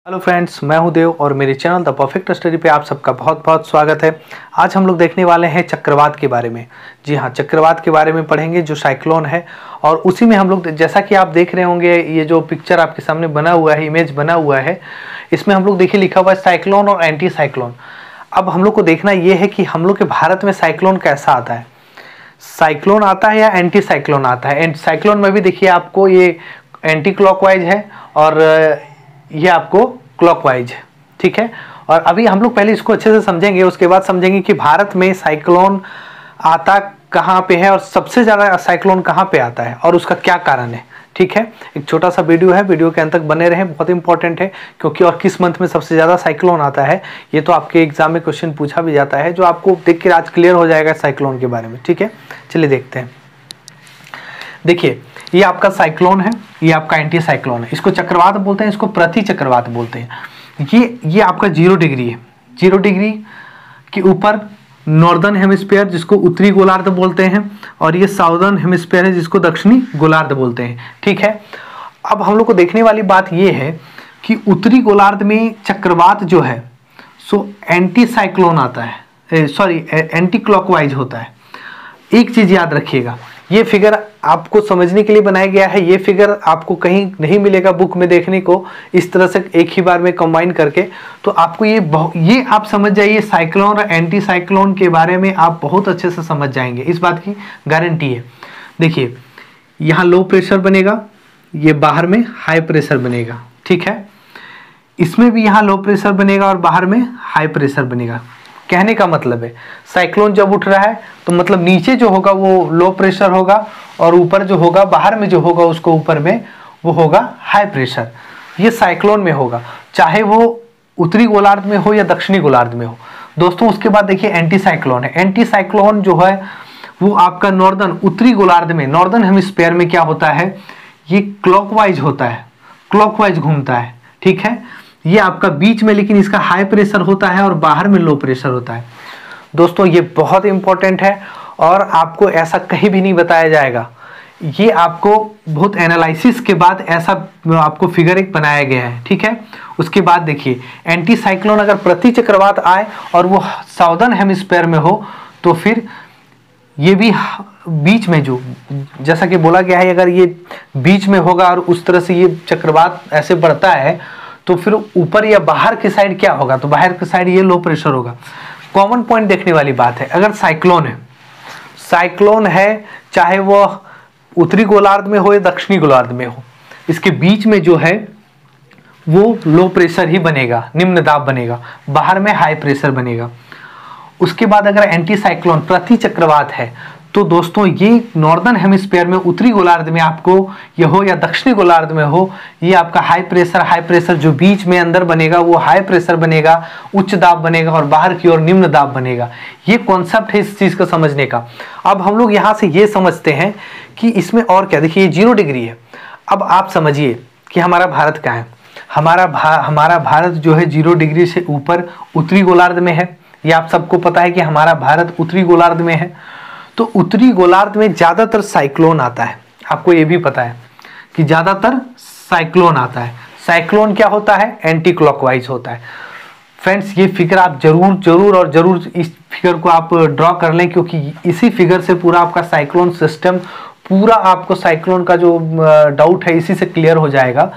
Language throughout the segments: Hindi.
हेलो फ्रेंड्स, मैं हूं देव और मेरे चैनल द परफेक्ट स्टडी पे आप सबका बहुत बहुत स्वागत है। आज हम लोग देखने वाले हैं चक्रवात के बारे में। जी हाँ, चक्रवात के बारे में पढ़ेंगे जो साइक्लोन है। और उसी में हम लोग जैसा कि आप देख रहे होंगे, ये जो पिक्चर आपके सामने बना हुआ है, इमेज बना हुआ है, इसमें हम लोग देखिए लिखा हुआ है साइक्लोन और एंटी साइक्लोन। अब हम लोग को देखना ये है कि हम लोग के भारत में साइक्लोन कैसा आता है, साइक्लोन आता है या एंटी साइक्लोन आता है। साइक्लोन में भी देखिए आपको ये एंटी क्लॉकवाइज है और ये आपको क्लॉकवाइज है, ठीक है। और अभी हम लोग पहले इसको अच्छे से समझेंगे, उसके बाद समझेंगे कि भारत में साइक्लोन आता कहाँ पे है और सबसे ज़्यादा साइक्लोन कहाँ पे आता है और उसका क्या कारण है, ठीक है। एक छोटा सा वीडियो है, वीडियो के अंत तक बने रहें, बहुत इंपॉर्टेंट है क्योंकि और किस मंथ में सबसे ज़्यादा साइक्लोन आता है ये तो आपके एग्जाम में क्वेश्चन पूछा भी जाता है, जो आपको देख कर आज क्लियर हो जाएगा साइक्लोन के बारे में, ठीक है। चलिए देखते हैं। देखिए, ये आपका साइक्लोन है, ये आपका एंटी साइक्लोन है। इसको चक्रवात बोलते हैं, इसको प्रति चक्रवात बोलते हैं। ये आपका 0 डिग्री है। 0 डिग्री के ऊपर नॉर्दर्न हेमिस्फीयर जिसको उत्तरी गोलार्ध बोलते हैं, और ये साउदर्न हेमिस्फीयर है जिसको दक्षिणी गोलार्ध बोलते हैं, ठीक है। अब हम लोग को देखने वाली बात ये है कि उत्तरी गोलार्ध में चक्रवात जो है सो एंटी साइक्लोन आता है, सॉरी एंटी क्लॉकवाइज होता है। एक चीज याद रखिएगा, ये फिगर आपको समझने के लिए बनाया गया है। ये फिगर आपको कहीं नहीं मिलेगा बुक में देखने को इस तरह से एक ही बार में कंबाइन करके। तो आपको ये आप समझ जाइए, साइक्लोन और एंटी साइक्लोन के बारे में आप बहुत अच्छे से समझ जाएंगे, इस बात की गारंटी है। देखिए, यहाँ लो प्रेशर बनेगा, ये बाहर में हाई प्रेशर बनेगा, ठीक है। इसमें भी यहाँ लो प्रेशर बनेगा और बाहर में हाई प्रेशर बनेगा। कहने का मतलब है साइक्लोन जब उठ रहा है तो मतलब नीचे जो होगा वो लो प्रेशर होगा और ऊपर जो होगा, बाहर में जो होगा उसको ऊपर में वो होगा हाई प्रेशर। ये साइक्लोन में होगा, चाहे वो उत्तरी गोलार्ध में हो या दक्षिणी गोलार्ध में हो। दोस्तों, उसके बाद देखिए एंटी साइक्लोन है। एंटी साइक्लोन जो है वो आपका नॉर्दर्न उत्तरी गोलार्ध में, नॉर्दर्न हेमिस्फीयर में क्या होता है, ये क्लॉकवाइज होता है, क्लॉकवाइज घूमता है, ठीक है। ये आपका बीच में लेकिन इसका हाई प्रेशर होता है और बाहर में लो प्रेशर होता है। दोस्तों, ये बहुत इंपॉर्टेंट है और आपको ऐसा कहीं भी नहीं बताया जाएगा। ये आपको बहुत एनालिसिस के बाद ऐसा आपको फिगर एक बनाया गया है, ठीक है। उसके बाद देखिए, एंटी साइक्लोन अगर प्रति चक्रवात आए और वो साउदर्न हेमिस्फीयर में हो तो फिर ये भी बीच में, जो जैसा कि बोला गया है, अगर ये बीच में होगा और उस तरह से ये चक्रवात ऐसे बढ़ता है तो फिर ऊपर या बाहर की साइड क्या होगा, तो बाहर की साइड ये लो प्रेशर होगा। कॉमन पॉइंट देखने वाली बात है, अगर साइक्लोन है चाहे वो उत्तरी गोलार्ध में हो या दक्षिणी गोलार्ध में हो, इसके बीच में जो है वो लो प्रेशर ही बनेगा, निम्न दाब बनेगा, बाहर में हाई प्रेशर बनेगा। उसके बाद अगर एंटी साइक्लोन प्रति चक्रवात है तो दोस्तों ये नॉर्दर्न हेमिस्फीयर में, उत्तरी गोलार्ध में आपको ये हो या दक्षिणी गोलार्ध में हो, ये आपका हाई प्रेशर जो बीच में अंदर बनेगा वो हाई प्रेशर बनेगा, उच्च दाब बनेगा, और बाहर की ओर निम्न दाब बनेगा। ये कॉन्सेप्ट है इस चीज को समझने का। अब हम लोग यहाँ से ये समझते हैं कि इसमें और क्या। देखिए, ये 0 डिग्री है। अब आप समझिए कि हमारा भारत कहाँ है। हमारा भारत जो है 0 डिग्री से ऊपर उत्तरी गोलार्ध में है। ये आप सबको पता है कि हमारा भारत उत्तरी गोलार्ध में है। तो उत्तरी गोलार्ध में ज्यादातर साइक्लोन आता है। आपको ये भी पता है कि ज्यादातर साइक्लोन आता है। साइक्लोन क्या होता है, एंटी क्लॉकवाइज होता है। फ्रेंड्स, ये फिगर आप जरूर इस फिगर को आप ड्रॉ कर लें, क्योंकि इसी फिगर से पूरा आपका साइक्लोन सिस्टम, पूरा आपको साइक्लोन का जो डाउट है इसी से क्लियर हो जाएगा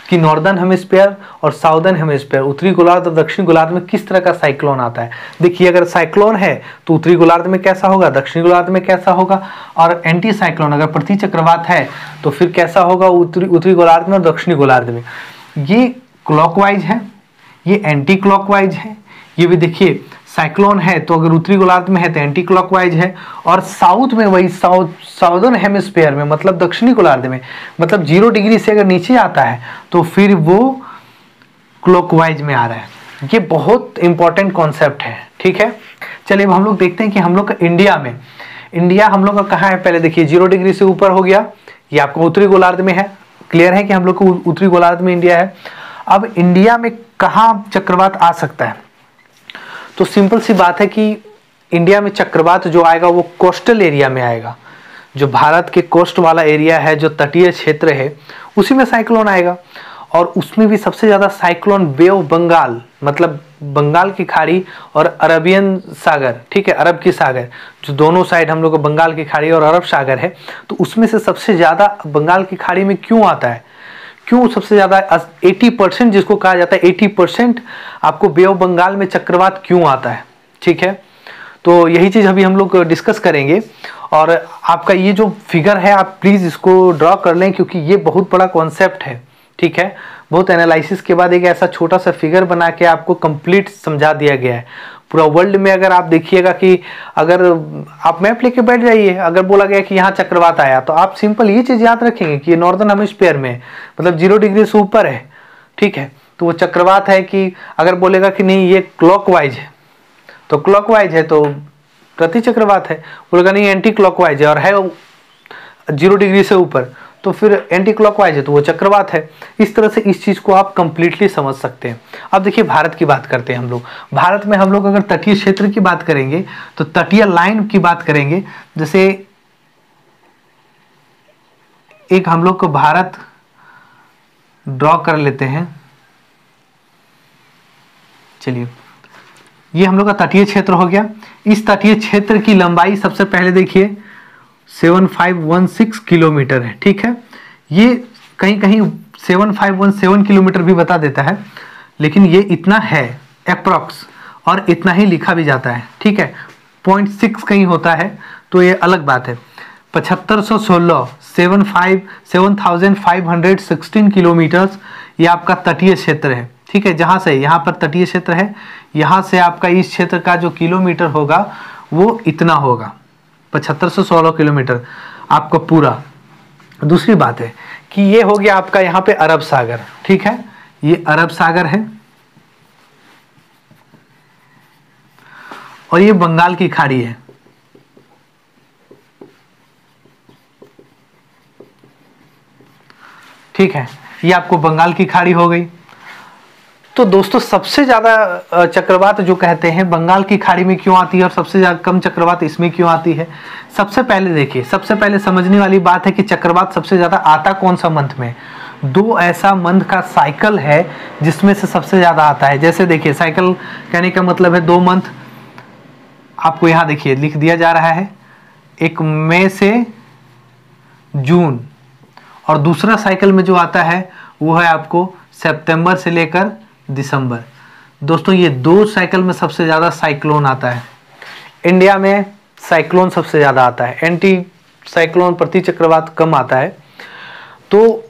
कि नॉर्दर्न हेमिस्फीयर और साउदर्न हेमिस्फीयर, उत्तरी गोलार्ध और दक्षिणी गोलार्ध में किस तरह का साइक्लोन आता है। देखिए, अगर साइक्लोन है तो उत्तरी गोलार्ध में कैसा होगा, दक्षिणी गोलार्ध में कैसा होगा, और एंटी साइक्लोन अगर प्रति चक्रवात है तो फिर कैसा होगा, उत्तरी गोलार्ध में और दक्षिणी गोलार्ध में। ये क्लॉकवाइज है, ये एंटी क्लॉकवाइज है। ये भी देखिए, साइक्लोन है तो अगर उत्तरी गोलार्ध में है तो एंटी क्लॉकवाइज है, और साउथ में वही साउदर्न हेमिस्फीयर में, मतलब दक्षिणी गोलार्ध में, मतलब 0 डिग्री से अगर नीचे आता है तो फिर वो क्लॉकवाइज में आ रहा है। ये बहुत इंपॉर्टेंट कॉन्सेप्ट है, ठीक है। चलिए अब हम लोग देखते हैं कि हम लोग का इंडिया हम लोग का कहाँ है। पहले देखिए, 0 डिग्री से ऊपर हो गया, ये आपका उत्तरी गोलार्ध में है। क्लियर है कि हम लोग को उत्तरी गोलार्ध में इंडिया है। अब इंडिया में कहाँ चक्रवात आ सकता है, तो सिंपल सी बात है कि इंडिया में चक्रवात जो आएगा वो कोस्टल एरिया में आएगा। जो भारत के कोस्ट वाला एरिया है, जो तटीय क्षेत्र है, उसी में साइक्लोन आएगा। और उसमें भी सबसे ज़्यादा साइक्लोन बे ऑफ बंगाल, मतलब बंगाल की खाड़ी और अरबियन सागर, ठीक है, अरब की सागर, जो दोनों साइड हम लोग को बंगाल की खाड़ी और अरब सागर है, तो उसमें से सबसे ज़्यादा बंगाल की खाड़ी में क्यों आता है, क्यों सबसे ज़्यादा 80% जिसको कहा जाता है 80% आपको बे ऑफ बंगाल में चक्रवात क्यों आता है, ठीक है। तो यही चीज़ अभी हम लोग डिस्कस करेंगे। और आपका ये जो फिगर है आप प्लीज़ इसको ड्रॉ कर लें, क्योंकि ये बहुत बड़ा कॉन्सेप्ट है, ठीक है। बहुत एनालिसिस के बाद एक ऐसा छोटा सा फिगर बना के आपको कंप्लीट समझा दिया गया है। पूरा वर्ल्ड में अगर आप देखिएगा कि अगर आप मैप लेके बैठ जाइए, अगर बोला गया कि यहाँ चक्रवात आया, तो आप सिंपल ये चीज़ याद रखेंगे कि ये नॉर्दर्न हेमिस्फीयर में मतलब 0 डिग्री से ऊपर है, ठीक है, तो वो चक्रवात है। कि अगर बोलेगा कि नहीं ये क्लॉकवाइज है, तो क्लॉकवाइज है तो प्रति चक्रवात है, बोलेगा नहीं एंटी क्लॉकवाइज है और है 0 डिग्री से ऊपर, तो फिर एंटी क्लॉकवाइज है तो वो चक्रवात है। इस तरह से इस चीज़ को आप कंप्लीटली समझ सकते हैं। अब देखिए भारत की बात करते हैं हम लोग। भारत में हम लोग अगर तटीय क्षेत्र की बात करेंगे तो तटीय लाइन की बात करेंगे, जैसे एक हम लोग को भारत ड्रॉ कर लेते हैं। चलिए, ये हम लोग का तटीय क्षेत्र हो गया। इस तटीय क्षेत्र की लंबाई सबसे पहले देखिए 7516 किलोमीटर है, ठीक है। ये कहीं कहीं 7517 किलोमीटर भी बता देता है, लेकिन ये इतना है अप्रॉक्स, और इतना ही लिखा भी जाता है, ठीक है। 0.6 कहीं होता है तो ये अलग बात है। 7516 7516 किलोमीटर ये आपका तटीय क्षेत्र है, ठीक है। जहाँ से यहाँ पर तटीय क्षेत्र है, यहाँ से आपका इस क्षेत्र का जो किलोमीटर होगा वो इतना होगा, 7516 किलोमीटर आपका पूरा। दूसरी बात है कि ये हो गया आपका यहाँ पे अरब सागर, ठीक है, ये अरब सागर है, और ये बंगाल की खाड़ी है, ठीक है। ये आपको बंगाल की खाड़ी हो गई। तो दोस्तों सबसे ज़्यादा चक्रवात जो कहते हैं बंगाल की खाड़ी में क्यों आती है और सबसे ज़्यादा कम चक्रवात इसमें क्यों आती है। सबसे पहले देखिए, सबसे पहले समझने वाली बात है कि चक्रवात सबसे ज़्यादा आता कौन सा मंथ में। दो ऐसा मंथ का साइकिल है जिसमें से सबसे ज़्यादा आता है। जैसे देखिए, साइकिल कहने का मतलब है 2 मंथ, आपको यहाँ देखिए लिख दिया जा रहा है, एक मई से जून, और दूसरा साइकिल में जो आता है वो है आपको सितंबर से लेकर दिसंबर। दोस्तों ये 2 साइकिल में सबसे ज़्यादा साइक्लोन आता है। इंडिया में साइक्लोन सबसे ज़्यादा आता है, एंटी साइक्लोन प्रति चक्रवात कम आता है। तो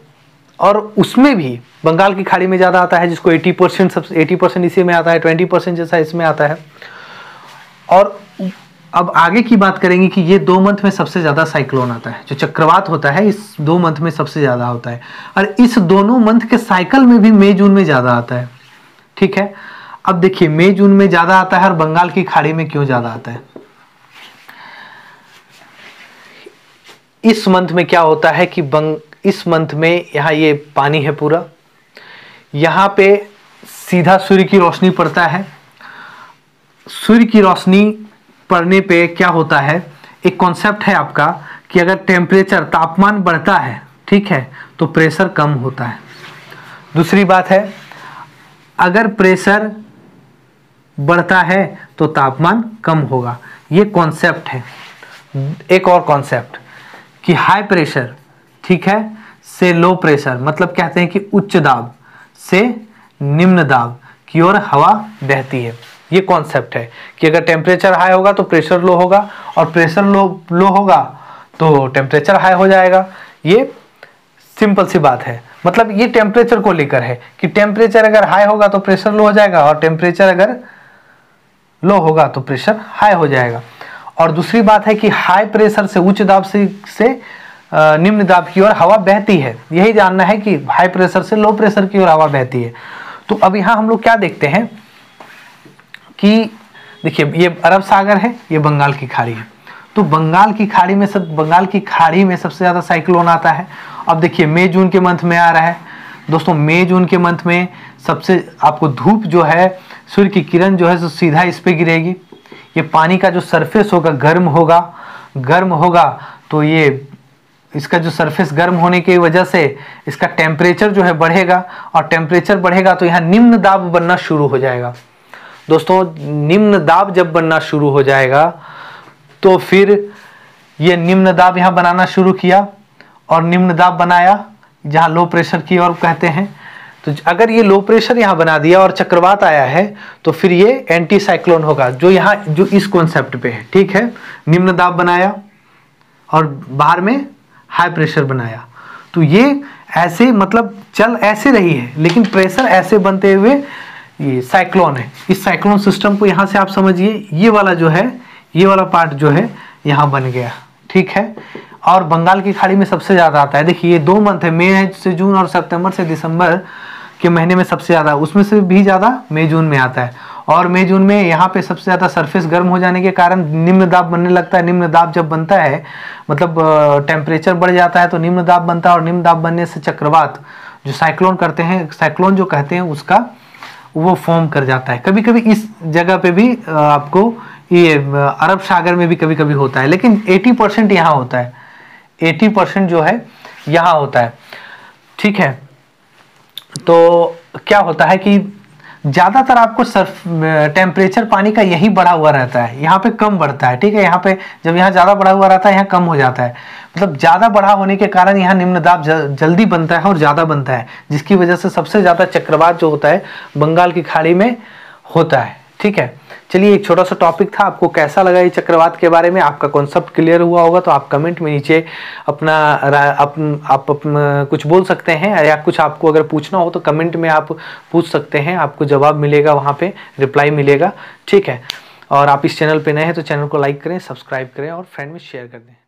और उसमें भी बंगाल की खाड़ी में ज़्यादा आता है, जिसको 80% इसी में आता है, 20% जैसा इसमें आता है। और अब आगे की बात करेंगे कि ये 2 मंथ में सबसे ज़्यादा साइक्लोन आता है, जो चक्रवात होता है इस 2 मंथ में सबसे ज़्यादा होता है। और इस दोनों मंथ के साइकिल में भी मई जून में ज़्यादा आता है, ठीक है। अब देखिए मई जून में ज़्यादा आता है और बंगाल की खाड़ी में क्यों ज़्यादा आता है। इस मंथ में क्या होता है कि इस मंथ में यहाँ ये पानी है पूरा, यहाँ पे सीधा सूर्य की रोशनी पड़ता है। सूर्य की रोशनी पड़ने पे क्या होता है, एक कॉन्सेप्ट है आपका कि अगर टेम्परेचर तापमान बढ़ता है, ठीक है, तो प्रेशर कम होता है। दूसरी बात है, अगर प्रेशर बढ़ता है तो तापमान कम होगा। ये कॉन्सेप्ट है। एक और कॉन्सेप्ट कि हाई प्रेशर, ठीक है, से लो प्रेशर, मतलब कहते हैं कि उच्च दाब से निम्न दाब की ओर हवा बहती है। ये कॉन्सेप्ट है कि अगर टेम्परेचर हाई होगा तो प्रेशर लो होगा, और प्रेशर लो होगा तो टेम्परेचर हाई हो जाएगा। ये सिंपल सी बात है। मतलब ये टेम्परेचर को लेकर है कि टेम्परेचर अगर हाई होगा तो प्रेशर लो हो जाएगा, और टेम्परेचर अगर लो होगा तो प्रेशर हाई हो जाएगा। और दूसरी बात है कि हाई प्रेशर से उच्च दाब से निम्न दाब की ओर हवा बहती है। यही जानना है कि हाई प्रेशर से लो प्रेशर की ओर हवा बहती है। तो अब यहाँ हम लोग क्या देखते हैं कि देखिए ये अरब सागर है, ये बंगाल की खाड़ी है। तो बंगाल की खाड़ी में सबसे ज़्यादा साइक्लोन आता है। अब देखिए मई जून के मंथ में आ रहा है दोस्तों। मई जून के मंथ में सबसे आपको धूप जो है, सूर्य की किरण जो है तो सीधा इस पे गिरेगी। ये पानी का जो सरफेस होगा गर्म होगा तो ये इसका जो सरफेस गर्म होने की वजह से इसका टेम्परेचर जो है बढ़ेगा, और टेम्परेचर बढ़ेगा तो यहाँ निम्न दाब बनना शुरू हो जाएगा। दोस्तों निम्न दाब जब बनना शुरू हो जाएगा तो फिर ये निम्न दाब यहाँ बनाना शुरू किया और निम्न दाब बनाया जहाँ लो प्रेशर की ओर कहते हैं। तो अगर ये लो प्रेशर यहाँ बना दिया और चक्रवात आया है तो फिर ये एंटी साइक्लोन होगा, जो यहाँ जो इस कॉन्सेप्ट पे है। ठीक है, निम्न दाब बनाया और बाहर में हाई प्रेशर बनाया, तो ये ऐसे मतलब चल ऐसे रही है लेकिन प्रेशर ऐसे बनते हुए ये साइक्लोन है। इस साइक्लोन सिस्टम को यहाँ से आप समझिए, ये वाला जो है, ये वाला पार्ट जो है यहाँ बन गया। ठीक है, और बंगाल की खाड़ी में सबसे ज़्यादा आता है। देखिए ये 2 मंथ है, मई से जून और सितंबर से दिसंबर के महीने में सबसे ज़्यादा, उसमें से भी ज़्यादा मई जून में आता है। और मई जून में यहाँ पे सबसे ज़्यादा सरफेस गर्म हो जाने के कारण निम्न दाब बनने लगता है। निम्न दाब जब बनता है मतलब टेम्परेचर बढ़ जाता है तो निम्न दाब बनता है, और निम्न दाब बनने से चक्रवात जो साइक्लोन करते हैं, साइक्लोन जो कहते हैं उसका वो फॉर्म कर जाता है। कभी कभी इस जगह पे भी आपको ये अरब सागर में भी कभी कभी होता है, लेकिन 80% यहाँ होता है, 80% जो है यहाँ होता है। ठीक है, तो क्या होता है कि ज़्यादातर आपको टेम्परेचर पानी का यही बढ़ा हुआ रहता है, यहाँ पे कम बढ़ता है। ठीक है, यहाँ पे जब यहाँ ज़्यादा बढ़ा हुआ रहता है यहाँ कम हो जाता है, मतलब ज़्यादा बढ़ा होने के कारण यहाँ निम्न दाब जल्दी बनता है और ज़्यादा बनता है, जिसकी वजह से सबसे ज़्यादा चक्रवात जो होता है बंगाल की खाड़ी में होता है। ठीक है, चलिए एक छोटा सा टॉपिक था, आपको कैसा लगा ये चक्रवात के बारे में, आपका कॉन्सेप्ट क्लियर हुआ होगा तो आप कमेंट में नीचे अपना आप कुछ बोल सकते हैं, या कुछ आपको अगर पूछना हो तो कमेंट में आप पूछ सकते हैं, आपको जवाब मिलेगा, वहाँ पे रिप्लाई मिलेगा। ठीक है, और आप इस चैनल पे नए हैं तो चैनल को लाइक करें, सब्सक्राइब करें और फ्रेंड में शेयर कर दें।